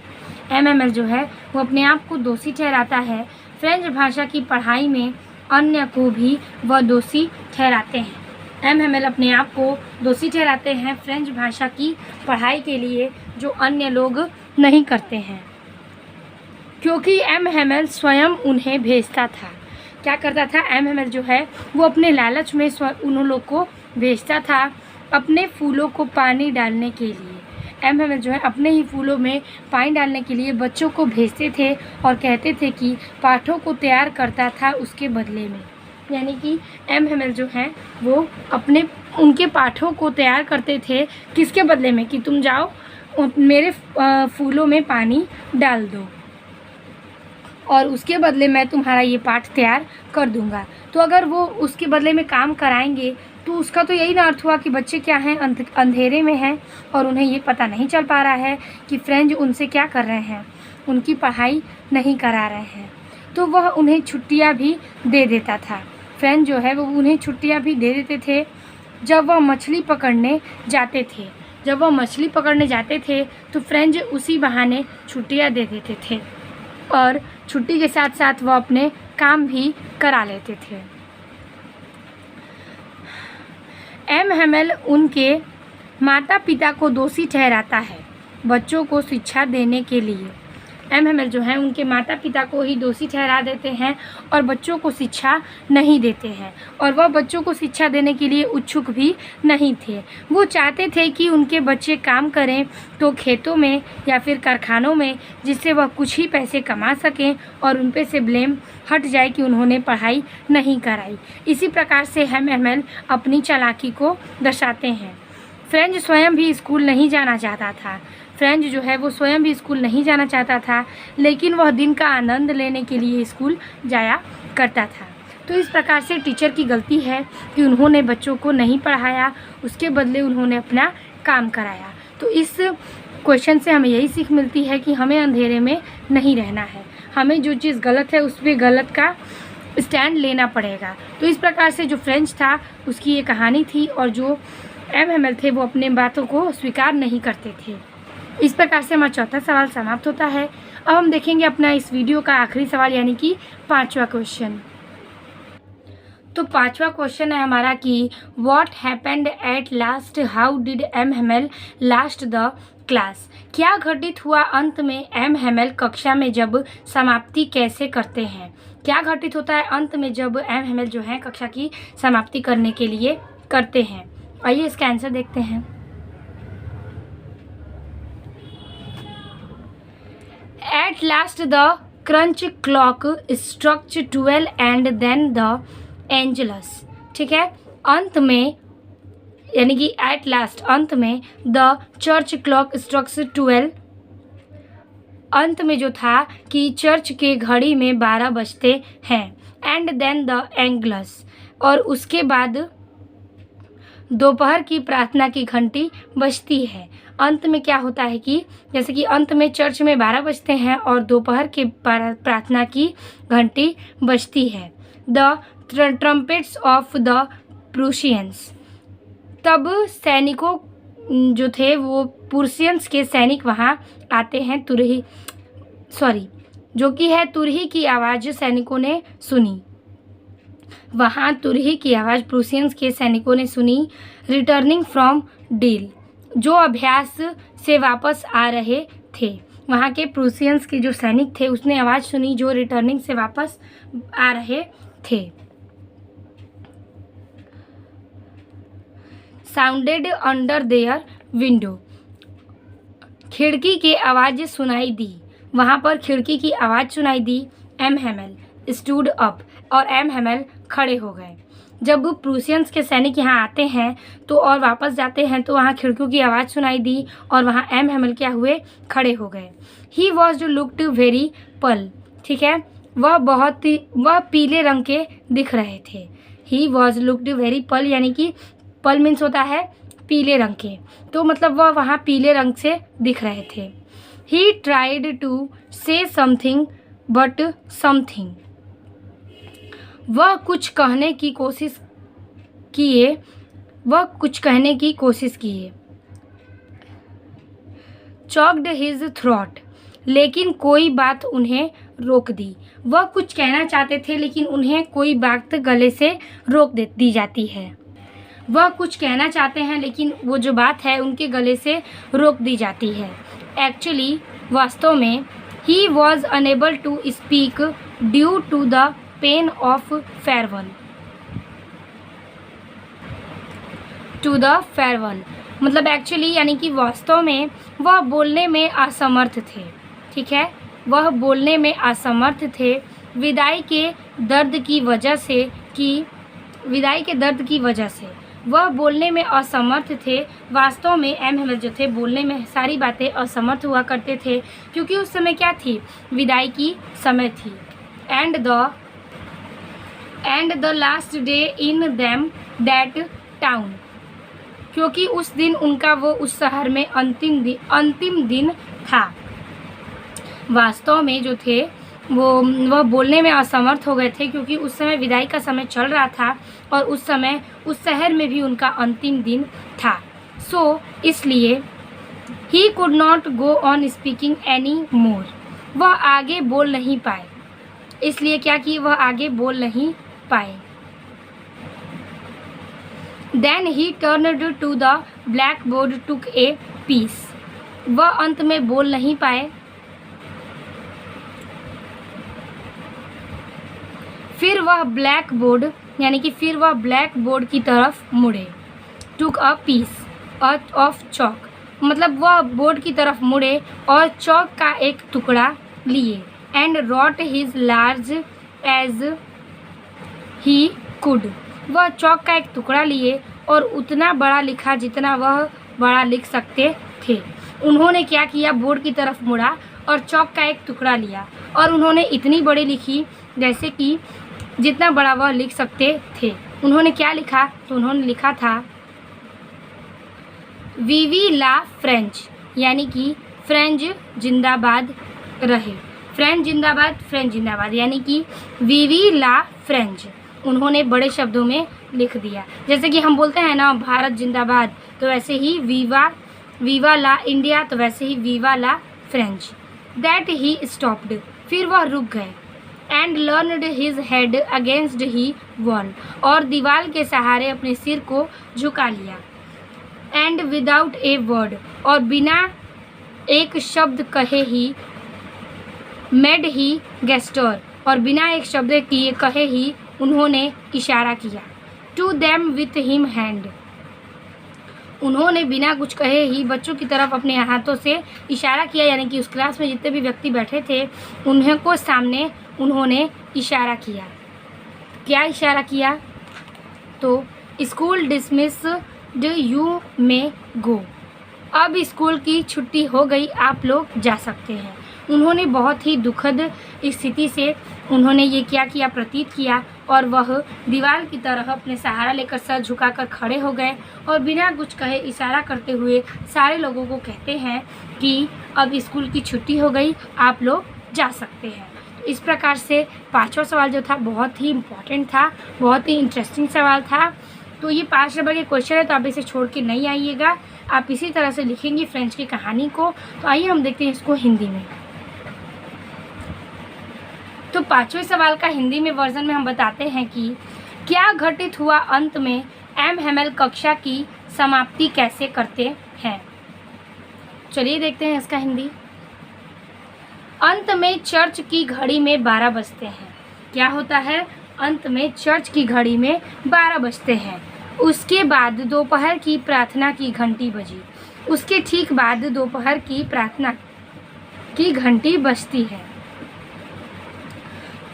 एम हेमेल जो है वो अपने आप को दोषी ठहराता है। फ्रेंच भाषा की पढ़ाई में अन्य को भी वह दोषी ठहराते हैं। एम हेमेल अपने आप को दोषी ठहराते हैं फ्रेंच भाषा की पढ़ाई के लिए जो अन्य लोग नहीं करते हैं, क्योंकि एम हेमेल स्वयं उन्हें भेजता था। क्या करता था? एम हेमेल जो है वो अपने लालच में उन लोग को भेजता था अपने फूलों को पानी डालने के लिए। एम हेमेल जो है अपने ही फूलों में पानी डालने के लिए बच्चों को भेजते थे और कहते थे कि पाठों को तैयार करता था उसके बदले में। यानी कि एम हेमेल जो है वो उनके पाठों को तैयार करते थे किसके बदले में? कि तुम जाओ मेरे फूलों में पानी डाल दो और उसके बदले मैं तुम्हारा ये पाठ तैयार कर दूंगा। तो अगर वो उसके बदले में काम कराएंगे तो उसका तो यही ना अर्थ हुआ कि बच्चे क्या हैं, अंधेरे में हैं और उन्हें ये पता नहीं चल पा रहा है कि फ्रेंच उनसे क्या कर रहे हैं, उनकी पढ़ाई नहीं करा रहे हैं। तो वह उन्हें छुट्टियां भी दे देता था। फ्रेंच जो है वो उन्हें छुट्टियां भी दे देते थे जब वह मछली पकड़ने जाते थे। जब वह मछली पकड़ने जाते थे तो फ्रेंच उसी बहाने छुट्टियां दे देते थे और छुट्टी के साथ साथ वह अपने काम भी करा लेते थे। एम हेमेल उनके माता पिता को दोषी ठहराता है बच्चों को शिक्षा देने के लिए। एमएमएल जो हैं उनके माता पिता को ही दोषी ठहरा देते हैं और बच्चों को शिक्षा नहीं देते हैं, और वह बच्चों को शिक्षा देने के लिए इच्छुक भी नहीं थे। वो चाहते थे कि उनके बच्चे काम करें तो खेतों में या फिर कारखानों में, जिससे वह कुछ ही पैसे कमा सकें और उन पे से ब्लेम हट जाए कि उन्होंने पढ़ाई नहीं कराई। इसी प्रकार से एमएमएल अपनी चालाकी को दर्शाते हैं। फ्रेंच स्वयं भी स्कूल नहीं जाना चाहता था। फ्रेंच जो है वो स्वयं भी स्कूल नहीं जाना चाहता था, लेकिन वह दिन का आनंद लेने के लिए स्कूल जाया करता था। तो इस प्रकार से टीचर की गलती है कि उन्होंने बच्चों को नहीं पढ़ाया, उसके बदले उन्होंने अपना काम कराया। तो इस क्वेश्चन से हमें यही सीख मिलती है कि हमें अंधेरे में नहीं रहना है, हमें जो चीज़ गलत है उस पर गलत का स्टैंड लेना पड़ेगा। तो इस प्रकार से जो फ्रेंच था उसकी ये कहानी थी, और जो एमएमएल थे वो अपने बातों को स्वीकार नहीं करते थे। इस प्रकार से हमारा चौथा सवाल समाप्त होता है। अब हम देखेंगे अपना इस वीडियो का आखिरी सवाल, यानी कि 5वां क्वेश्चन। तो 5वां क्वेश्चन है हमारा कि what happened at last, how did MML last the class. क्या घटित हुआ अंत में एमएमएल कक्षा में जब समाप्ति कैसे करते हैं। क्या घटित होता है अंत में जब एमएमएल जो है कक्षा की समाप्ति करने के लिए करते हैं। आइए इसका आंसर देखते हैं। At last the church clock struck 12 and then the Angelus. ठीक है, अंत में यानी कि एट लास्ट अंत में द चर्च क्लॉक स्ट्रक्स 12, अंत में जो था कि चर्च के घड़ी में 12 बजते हैं। एंड देन द एंगल्स, और उसके बाद दोपहर की प्रार्थना की घंटी बजती है। अंत में क्या होता है कि जैसे कि अंत में चर्च में 12 बजते हैं और दोपहर के प्रार्थना की घंटी बजती है। द ट्रम्पेट्स ऑफ द प्रूशियंस, तब सैनिकों जो थे वो प्रूशियंस के सैनिक वहाँ आते हैं। जो कि है तुरही की आवाज़ सैनिकों ने सुनी। वहाँ तुरही की आवाज़ प्रूशियंस के सैनिकों ने सुनी। रिटर्निंग फ्रॉम डील, जो अभ्यास से वापस आ रहे थे। वहाँ के प्रूशियंस के जो सैनिक थे उसने आवाज़ सुनी जो रिटर्निंग से वापस आ रहे थे। साउंडेड अंडर देयर विंडो, खिड़की की आवाज़ सुनाई दी। वहाँ पर खिड़की की आवाज़ सुनाई दी। एमएमएल स्टूड अप, और एमएमएल खड़े हो गए। जब प्रूशियंस के सैनिक यहाँ आते हैं तो और वापस जाते हैं तो वहाँ खिड़कियों की आवाज़ सुनाई दी और वहाँ एमएमएल क्या हुए, खड़े हो गए। ही वॉज लुक्ड वेरी पल, ठीक है, वह पीले रंग के दिख रहे थे। ही वॉज लुक्ड वेरी पल, यानी कि पल मीन्स होता है पीले रंग के, तो मतलब वह वहाँ पीले रंग से दिख रहे थे। He tried to say something but something, वह कुछ कहने की कोशिश किए। चॉक्ड हिज थ्रोट, लेकिन कोई बात उन्हें रोक दी। वह कुछ कहना चाहते थे लेकिन उन्हें कोई बात गले से रोक दी जाती है। वह कुछ कहना चाहते हैं लेकिन वो जो बात है उनके गले से रोक दी जाती है। एक्चुअली, वास्तव में, he was unable to speak due to the pain of farewell. मतलब एक्चुअली यानी कि वास्तव में वह बोलने में असमर्थ थे। ठीक है, वह बोलने में असमर्थ थे विदाई के दर्द की वजह से वह बोलने में असमर्थ थे। वास्तव में एमएमएल जो थे बोलने में सारी बातें असमर्थ हुआ करते थे क्योंकि उस समय क्या थी, विदाई की समय थी। And the last day in them that town, क्योंकि उस दिन उनका वो उस शहर में अंतिम दिन था। वास्तव में जो थे वह बोलने में असमर्थ हो गए थे क्योंकि उस समय विदाई का समय चल रहा था और उस समय उस शहर में भी उनका अंतिम दिन था। इसलिए he could not go on speaking any more, वह आगे बोल नहीं पाए। इसलिए क्या कि वह आगे बोल नहीं पाए। Then he turned to the blackboard took a piece, वह अंत में बोल नहीं पाए। फिर वह ब्लैक बोर्ड यानी कि फिर वह ब्लैक बोर्ड की तरफ मुड़े। टुक अ पीस ऑफ चॉक, मतलब वह बोर्ड की तरफ मुड़े और चौक का एक टुकड़ा लिए। And wrote his large as he could, वह चौक का एक टुकड़ा लिए और उतना बड़ा लिखा जितना वह बड़ा लिख सकते थे। उन्होंने क्या किया, बोर्ड की तरफ मुड़ा और चौक का एक टुकड़ा लिया और उन्होंने इतनी बड़ी लिखी जैसे कि जितना बड़ा वह लिख सकते थे। उन्होंने क्या लिखा, तो उन्होंने लिखा था वीवी ला फ्रेंच, यानी कि फ्रेंच जिंदाबाद रहे। फ्रेंच जिंदाबाद, फ्रेंच जिंदाबाद, यानी कि वीवी ला फ्रेंच उन्होंने बड़े शब्दों में लिख दिया। जैसे कि हम बोलते हैं ना भारत जिंदाबाद, तो वैसे ही वीवा ला इंडिया, तो वैसे ही viva la French. That he stopped, फिर वह रुक गए। And leaned his head against the wall, और दीवार के सहारे अपने सिर को झुका लिया। एंड विदाउट ए वर्ड, और बिना एक शब्द कहे ही मेड ही गेस्टर, और बिना एक शब्द किए कहे ही उन्होंने इशारा किया। To them with him hand, उन्होंने बिना कुछ कहे ही बच्चों की तरफ अपने हाथों से इशारा किया, यानी कि उस क्लास में जितने भी व्यक्ति बैठे थे उन्हें को सामने उन्होंने इशारा किया। क्या इशारा किया, तो स्कूल डिसमिस यू मे गो, अब स्कूल की छुट्टी हो गई, आप लोग जा सकते हैं। उन्होंने बहुत ही दुखद स्थिति से उन्होंने ये क्या किया, प्रतीत किया, और वह दीवार की तरफ अपने सहारा लेकर सर झुकाकर खड़े हो गए और बिना कुछ कहे इशारा करते हुए सारे लोगों को कहते हैं कि अब स्कूल की छुट्टी हो गई, आप लोग जा सकते हैं। इस प्रकार से पांचवा सवाल जो था बहुत ही इम्पोर्टेंट था, बहुत ही इंटरेस्टिंग सवाल था। तो ये 5 नंबर के क्वेश्चन है, तो आप इसे छोड़ के नहीं आइएगा, आप इसी तरह से लिखेंगे फ्रेंच की कहानी को। तो आइए हम देखते हैं इसको हिंदी में। तो 5वें सवाल का हिंदी में वर्जन में हम बताते हैं कि क्या घटित हुआ अंत में एम हेमल कक्षा की समाप्ति कैसे करते हैं। चलिए देखते हैं इसका हिंदी। अंत में चर्च की घड़ी में 12 बजते हैं। क्या होता है, अंत में चर्च की घड़ी में 12 बजते हैं। उसके बाद दोपहर की प्रार्थना की घंटी बजी। उसके ठीक बाद दोपहर की प्रार्थना की घंटी बजती है।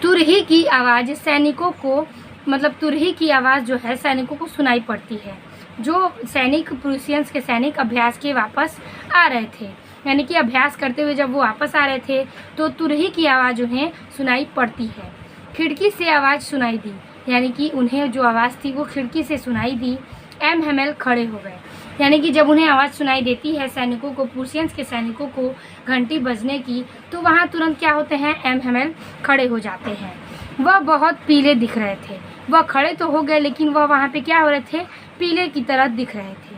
तुरही की आवाज़ सैनिकों को, मतलब तुरही की आवाज़ जो है सैनिकों को सुनाई पड़ती है। जो सैनिक प्रूसियंस के सैनिक अभ्यास के वापस आ रहे थे, यानी कि अभ्यास करते हुए जब वो वापस आ रहे थे तो तुरही की आवाज़ उन्हें सुनाई पड़ती है। खिड़की से आवाज़ सुनाई दी, यानी कि उन्हें जो आवाज़ थी वो खिड़की से सुनाई दी। एम हेमल खड़े हो गए, यानी कि जब उन्हें आवाज़ सुनाई देती है सैनिकों को, प्रूसियंस के सैनिकों को घंटी बजने की, तो वहाँ तुरंत क्या होते हैं, एम हेमल खड़े हो जाते हैं। वह बहुत पीले दिख रहे थे। वह खड़े तो हो गए लेकिन वह वहाँ पे क्या हो रहे थे, पीले की तरह दिख रहे थे।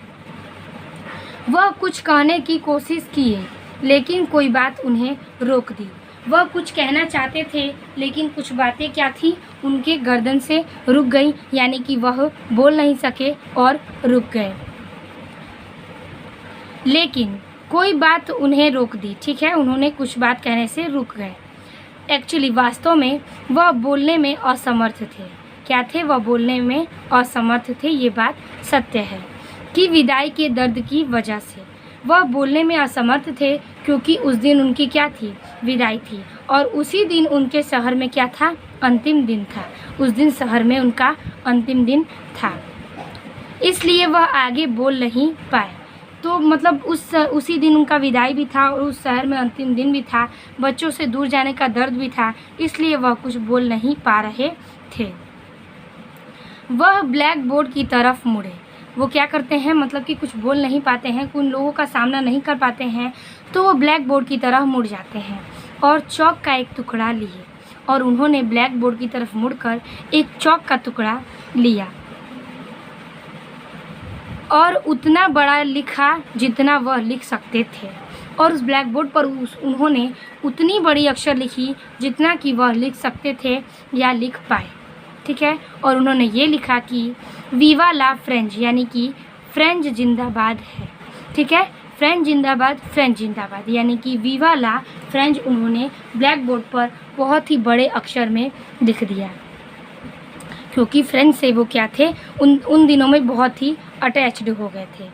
वह कुछ कहने की कोशिश किए लेकिन कोई बात उन्हें रोक दी। वह कुछ कहना चाहते थे लेकिन कुछ बातें क्या थी, उनके गर्दन से रुक गई, यानी कि वह बोल नहीं सके और रुक गए। लेकिन कोई बात उन्हें रोक दी, ठीक है, उन्होंने कुछ बात कहने से रुक गए। एक्चुअली वास्तव में वह बोलने में असमर्थ थे। क्या थे, वह बोलने में असमर्थ थे, ये बात सत्य है कि विदाई के दर्द की वजह से वह बोलने में असमर्थ थे, क्योंकि उस दिन उनकी क्या थी, विदाई थी, और उसी दिन उनके शहर में क्या था, अंतिम दिन था। उस दिन शहर में उनका अंतिम दिन था, इसलिए वह आगे बोल नहीं पाए। तो मतलब उसी दिन उनका विदाई भी था और उस शहर में अंतिम दिन भी था, बच्चों से दूर जाने का दर्द भी था, इसलिए वह कुछ बोल नहीं पा रहे थे। वह ब्लैक बोर्ड की तरफ मुड़े। वो क्या करते हैं, मतलब कि कुछ बोल नहीं पाते हैं, उन लोगों का सामना नहीं कर पाते हैं, तो वो ब्लैक बोर्ड की तरफ मुड़ जाते हैं और चौक का एक टुकड़ा लिए, और उन्होंने ब्लैक बोर्ड की तरफ मुड़कर एक चौक का टुकड़ा लिया और उतना बड़ा लिखा जितना वह लिख सकते थे, और उस ब्लैक बोर्ड पर उन्होंने उतनी बड़ी अक्षर लिखी जितना कि वह लिख सकते थे या लिख पाए, ठीक है। और उन्होंने ये लिखा कि वीवा ला फ्रेंच, यानी कि फ्रेंच जिंदाबाद है, ठीक है, फ्रेंच जिंदाबाद, फ्रेंच जिंदाबाद, यानी कि वीवा ला फ्रेंच उन्होंने ब्लैक बोर्ड पर बहुत ही बड़े अक्षर में लिख दिया। क्योंकि फ्रेंड से वो क्या थे, उन दिनों में बहुत ही अटैच्ड हो गए थे।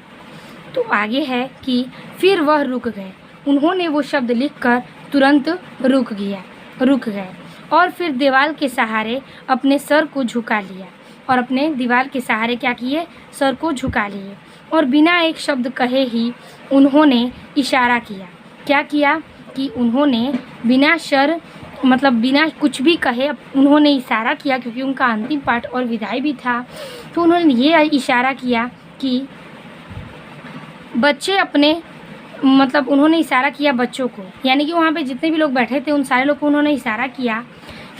तो आगे है कि फिर वह रुक गए। उन्होंने वो शब्द लिखकर तुरंत रुक गए और फिर दीवार के सहारे अपने सर को झुका लिया और अपने दीवार के सहारे क्या किए, सर को झुका लिए और बिना एक शब्द कहे ही उन्होंने इशारा किया। क्या किया कि उन्होंने बिना कुछ भी कहे उन्होंने इशारा किया, क्योंकि उनका अंतिम पाठ और विदाई भी था। तो उन्होंने ये इशारा किया कि बच्चे उन्होंने इशारा किया बच्चों को, यानी कि वहाँ पे जितने भी लोग बैठे थे उन सारे लोग को उन्होंने इशारा किया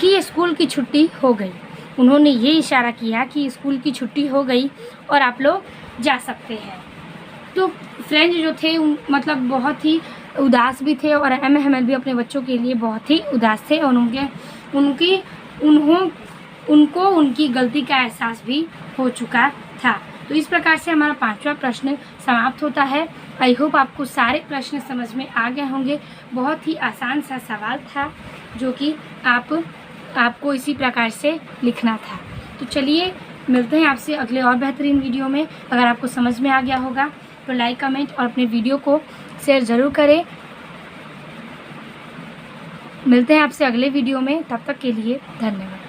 कि ये स्कूल की छुट्टी हो गई। उन्होंने ये इशारा किया कि स्कूल की छुट्टी हो गई और आप लोग जा सकते हैं। तो फ्रेंड्स जो थे बहुत ही उदास भी थे और एम भी अपने बच्चों के लिए बहुत ही उदास थे और उनको उनकी गलती का एहसास भी हो चुका था। तो इस प्रकार से हमारा 5वां प्रश्न समाप्त होता है। आई होप आपको सारे प्रश्न समझ में आ गए होंगे। बहुत ही आसान सा सवाल था जो कि आपको इसी प्रकार से लिखना था। तो चलिए मिलते हैं आपसे अगले और बेहतरीन वीडियो में। अगर आपको समझ में आ गया होगा तो लाइक, कमेंट और अपने वीडियो को शेयर ज़रूर करें। मिलते हैं आपसे अगले वीडियो में, तब तक के लिए धन्यवाद।